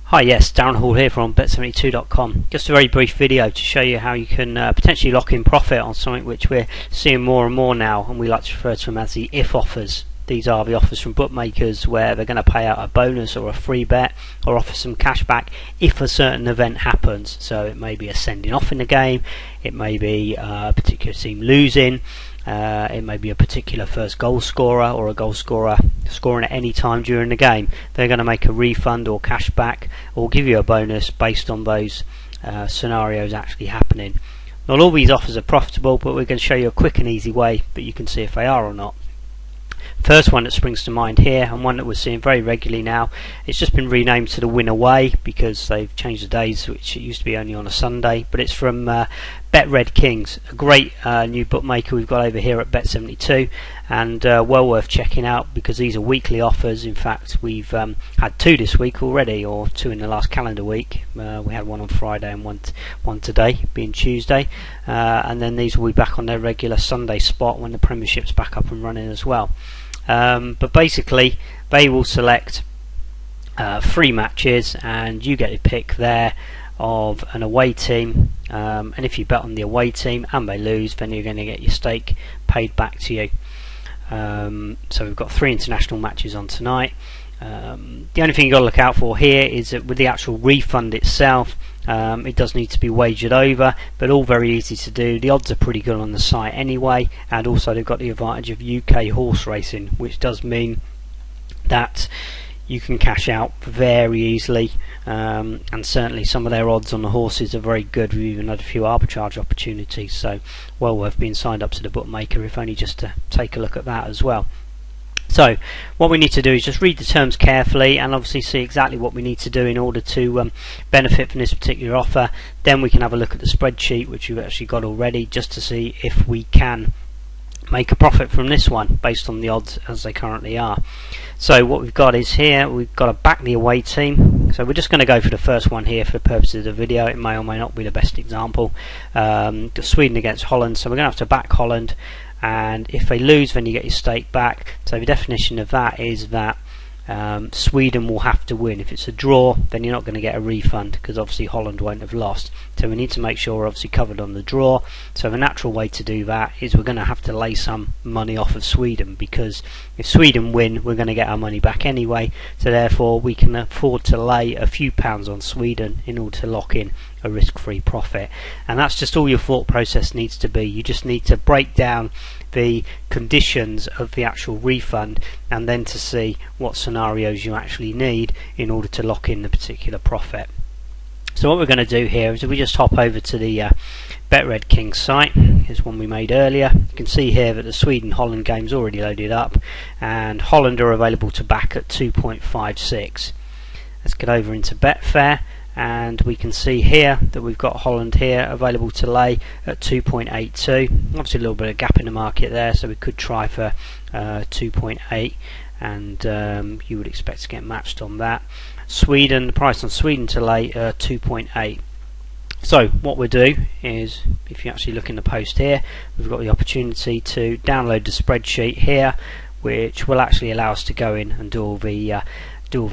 Hi, yes, Darren Hall here from bet72.com. Just a very brief video to show you how you can potentially lock in profit on something which we're seeing more and more now, and we like to refer to them as the if offers. These are the offers from bookmakers where they're going to pay out a bonus or a free bet or offer some cash back if a certain event happens. So it may be a sending off in the game, it may be a particular team losing, it may be a particular first goal scorer or a goal scorer scoring at any time during the game. They're going to make a refund or cash back or give you a bonus based on those scenarios actually happening. Not all these offers are profitable, but we're going to show you a quick and easy way that you can see if they are or not. First one that springs to mind here, and one that we're seeing very regularly now, it's just been renamed to the win away because they've changed the days, which it used to be only on a Sunday, but it's from Bet Red Kings, a great new bookmaker we've got over here at Bet72, and well worth checking out because these are weekly offers. In fact, we've had two this week already, or two in the last calendar week. We had one on Friday and one today, being Tuesday, and then these will be back on their regular Sunday spot when the Premiership's back up and running as well. But basically they will select 3 matches and you get a pick there of an away team, and if you bet on the away team and they lose, then you're going to get your stake paid back to you. So we've got 3 international matches on tonight. The only thing you've got to look out for here is that with the actual refund itself, it does need to be wagered over, but all very easy to do. The odds are pretty good on the site anyway, and also they've got the advantage of UK horse racing, which does mean that you can cash out very easily, and certainly some of their odds on the horses are very good. We've even had a few arbitrage opportunities, so well worth being signed up to the bookmaker, if only just to take a look at that as well. So what we need to do is just read the terms carefully and obviously see exactly what we need to do in order to benefit from this particular offer. Then we can have a look at the spreadsheet, which we've actually got already, just to see if we can make a profit from this one based on the odds as they currently are. So what we've got is here, we've got to back the away team. So we're just going to go for the first one here for the purposes of the video. It may or may not be the best example. Sweden against Holland, so we're going to have to back Holland, and if they lose then you get your stake back. So the definition of that is that Sweden will have to win. If it's a draw, then you're not going to get a refund because obviously Holland won't have lost. So we need to make sure we're obviously covered on the draw. So the natural way to do that is we're going to have to lay some money off of Sweden, because if Sweden win, we're going to get our money back anyway. So therefore we can afford to lay a few pounds on Sweden in order to lock in a risk-free profit. And that's just all your thought process needs to be. You just need to break down the conditions of the actual refund and then to see what scenarios you actually need in order to lock in the particular profit. So what we're going to do here is we just hop over to the Bet Red Kings site. Here's one we made earlier. You can see here that the Sweden-Holland game's already loaded up, and Holland are available to back at 2.56. Let's get over into Betfair, and we can see here that we've got Holland here available to lay at 2.82. Obviously a little bit of gap in the market there, so we could try for 2.8, and you would expect to get matched on that. Sweden, the price on Sweden to lay 2.8. So what we'll do is, if you actually look in the post here, we've got the opportunity to download the spreadsheet here, which will actually allow us to go in and do all the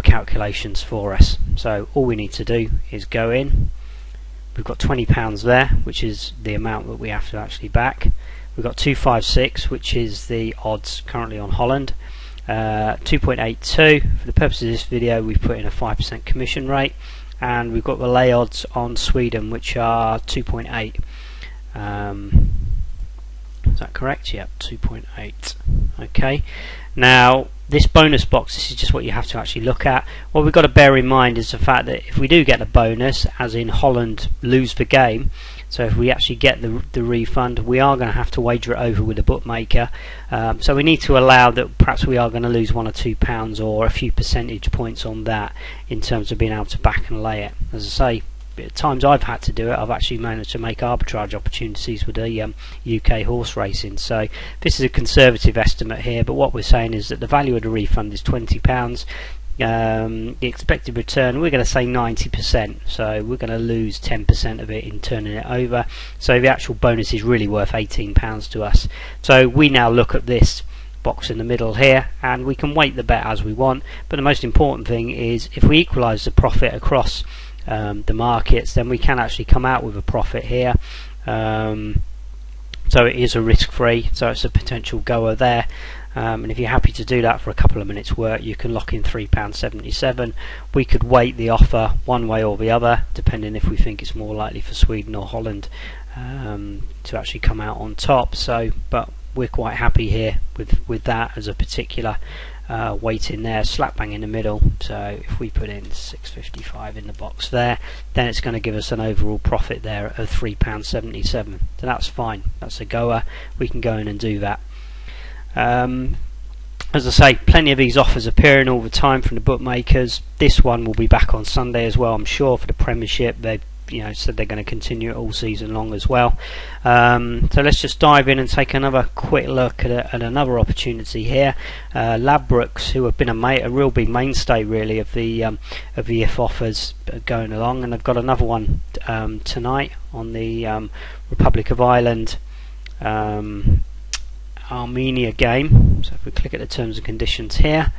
calculations for us. So all we need to do is go in. We've got £20 there, which is the amount that we have to actually back. We've got 256, which is the odds currently on Holland. 2.82. For the purpose of this video, we've put in a 5% commission rate, and we've got the lay odds on Sweden, which are 2.8. Is that correct? Yep, 2.8. Okay. Now this bonus box, this is just what you have to actually look at. What we've got to bear in mind is the fact that if we do get a bonus, as in Holland lose the game, so if we actually get the refund, we are going to have to wager it over with a bookmaker. So we need to allow that perhaps we are going to lose £1 or £2 or a few percentage points on that in terms of being able to back and lay it. As I say, at times I've had to do it, I've actually managed to make arbitrage opportunities with the UK horse racing. So this is a conservative estimate here, but what we're saying is that the value of the refund is £20. The expected return, we're going to say 90%, so we're going to lose 10% of it in turning it over. So the actual bonus is really worth £18 to us. So we now look at this box in the middle here, and we can weight the bet as we want. But the most important thing is if we equalize the profit across the markets, then we can actually come out with a profit here. So it is a risk-free, so it's a potential goer there. And if you're happy to do that for a couple of minutes work, you can lock in £3.77. We could weight the offer one way or the other, depending if we think it's more likely for Sweden or Holland to actually come out on top. So, but we're quite happy here with that as a particular weighting there, slap bang in the middle. So if we put in 6.55 in the box there, then it's going to give us an overall profit there of £3.77. So that's fine, that's a goer. We can go in and do that. As I say, plenty of these offers appearing all the time from the bookmakers. This one will be back on Sunday as well, I'm sure, for the Premiership. They've said they're going to continue it all season long as well. So let's just dive in and take another quick look at another opportunity here. Ladbrokes, who have been a real big mainstay really of the if offers going along, and they've got another one tonight on the Republic of Ireland Armenia game. So if we click at the terms and conditions here,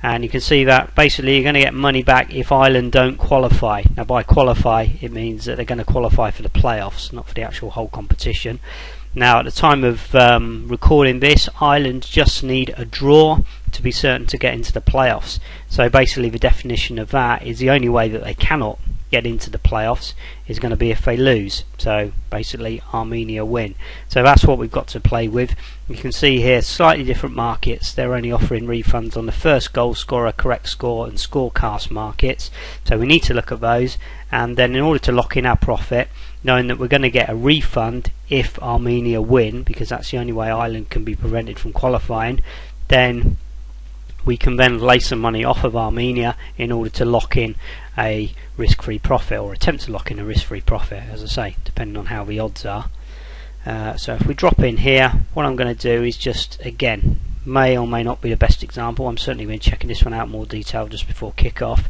and you can see that basically you're going to get money back if Ireland don't qualify. Now by qualify it means that they're going to qualify for the playoffs, not for the actual whole competition. Now at the time of recording this, Ireland just need a draw to be certain to get into the playoffs. So basically the definition of that is the only way that they cannot get into the playoffs is going to be if they lose. So basically Armenia win. So that's what we've got to play with. You can see here slightly different markets. They're only offering refunds on the first goal scorer, correct score and scorecast markets. So we need to look at those, and then in order to lock in our profit, knowing that we're going to get a refund if Armenia win, because that's the only way Ireland can be prevented from qualifying, then we can then lay some money off of Armenia in order to lock in a risk-free profit, or attempt to lock in a risk-free profit, as I say, depending on how the odds are. So if we drop in here, what I'm going to do is just, again, may or may not be the best example. I'm certainly going to be checking this one out in more detail just before kick-off.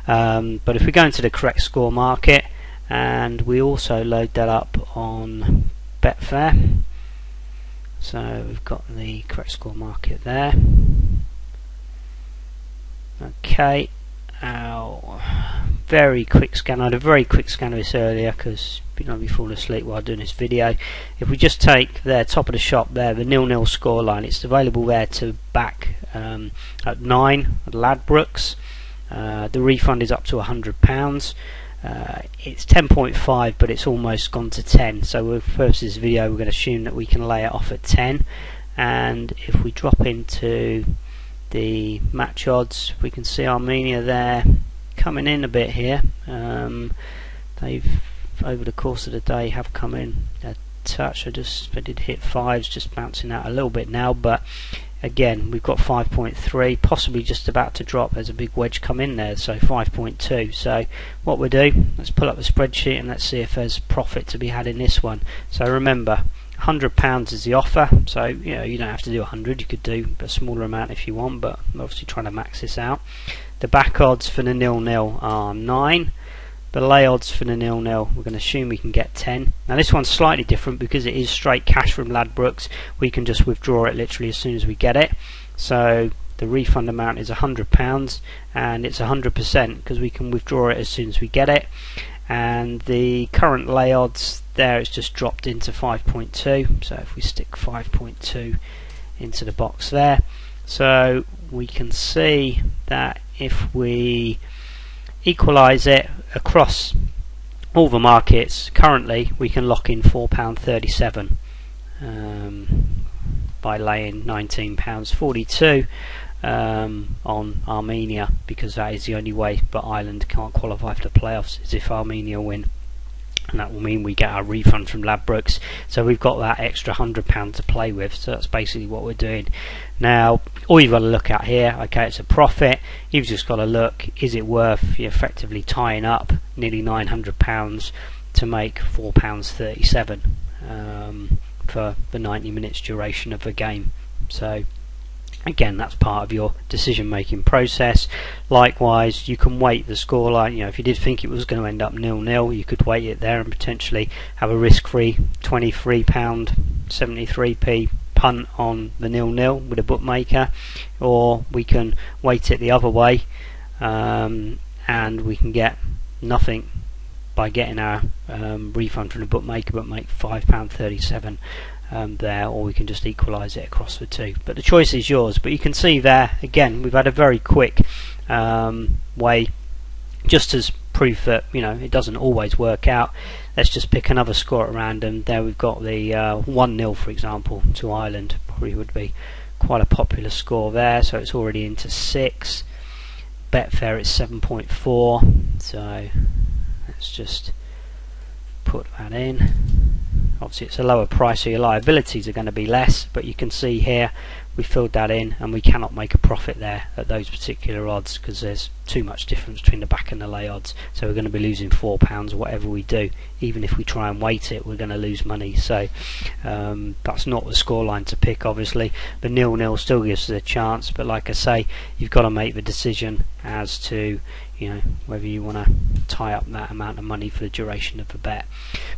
But if we go into the correct score market, and we also load that up on Betfair, so we've got the correct score market there. Okay, very quick scan. I had a very quick scan of this earlier because I'd be falling asleep while doing this video. If we just take the top of the shop there, the 0-0 score line, it's available there to back at 9 at Ladbrokes. The refund is up to £100. It's 10.5, but it's almost gone to 10. So for purposes of this video, we're going to assume that we can lay it off at 10. And if we drop into the match odds, we can see Armenia there coming in a bit here. They've over the course of the day have come in a touch. They did hit 5s, just bouncing out a little bit now, but again we've got 5.3, possibly just about to drop. There's a big wedge come in there, so 5.2. so what we'll do, let's pull up the spreadsheet and let's see if there's profit to be had in this one. So remember, £100 is the offer, so you don't have to do 100, you could do a smaller amount if you want, but I'm obviously trying to max this out. The back odds for the 0-0 are 9. The lay odds for the 0-0, we're going to assume we can get 10. Now this one's slightly different because it is straight cash from Ladbrokes. We can just withdraw it literally as soon as we get it. So the refund amount is £100, and it's 100% because we can withdraw it as soon as we get it. And the current lay odds there, it's just dropped into 5.2. So if we stick 5.2 into the box there, so we can see that if we equalize it across all the markets, currently we can lock in £4.37 by laying £19.42 on Armenia, because that is the only way that Ireland can't qualify for the playoffs, is if Armenia win, and that will mean we get our refund from Ladbrokes. So we've got that extra £100 to play with, so that's basically what we're doing. Now all you've got to look at here, okay, it's a profit. You've just got to look, is it worth effectively tying up nearly £900 to make £4.37 for the 90 minutes duration of the game. So again, that's part of your decision making process. Likewise, you can weight the scoreline. If you did think it was going to end up 0-0, you could weight it there and potentially have a risk-free £23.73p punt on the 0-0 with a bookmaker, or we can weight it the other way, and we can get nothing by getting our refund from the bookmaker, but make £5.37 there, or we can just equalise it across the two. But the choice is yours. But you can see there again, we've had a very quick way, just as proof that it doesn't always work out. Let's just pick another score at random. There we've got the 1-0, for example, to Ireland. Probably would be quite a popular score there, so it's already into 6. Betfair is 7.4, so let's just put that in. Obviously it's a lower price, so your liabilities are going to be less, but you can see here we filled that in and we cannot make a profit there at those particular odds because there's too much difference between the back and the lay odds, so we're going to be losing £4 whatever we do. Even if we try and weight it, we're going to lose money, so that's not the scoreline to pick. Obviously the 0-0 still gives us a chance, but like I say, you've got to make the decision as to whether you want to tie up that amount of money for the duration of the bet.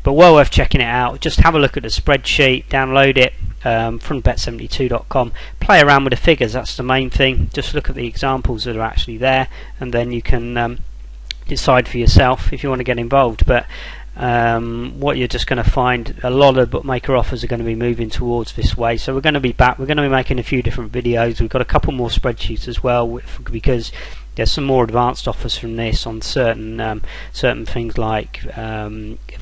But well worth checking it out. Just have a look at the spreadsheet, download it from bet72.com, play around with the figures, that's the main thing. Just look at the examples that are actually there, and then you can decide for yourself if you want to get involved. But what you're just going to find, a lot of bookmaker offers are going to be moving towards this way, so we're going to be back. We're going to be making a few different videos. We've got a couple more spreadsheets as well, because there's some more advanced offers from this on certain things like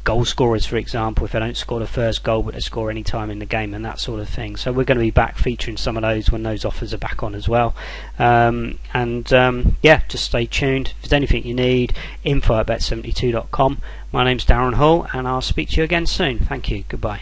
goal scorers, for example, if they don't score the first goal but they score any time in the game and that sort of thing. So we're going to be back featuring some of those when those offers are back on as well. Yeah, just stay tuned. If there's anything you need, info@bet72.com. My name's Darren Hall, and I'll speak to you again soon. Thank you. Goodbye.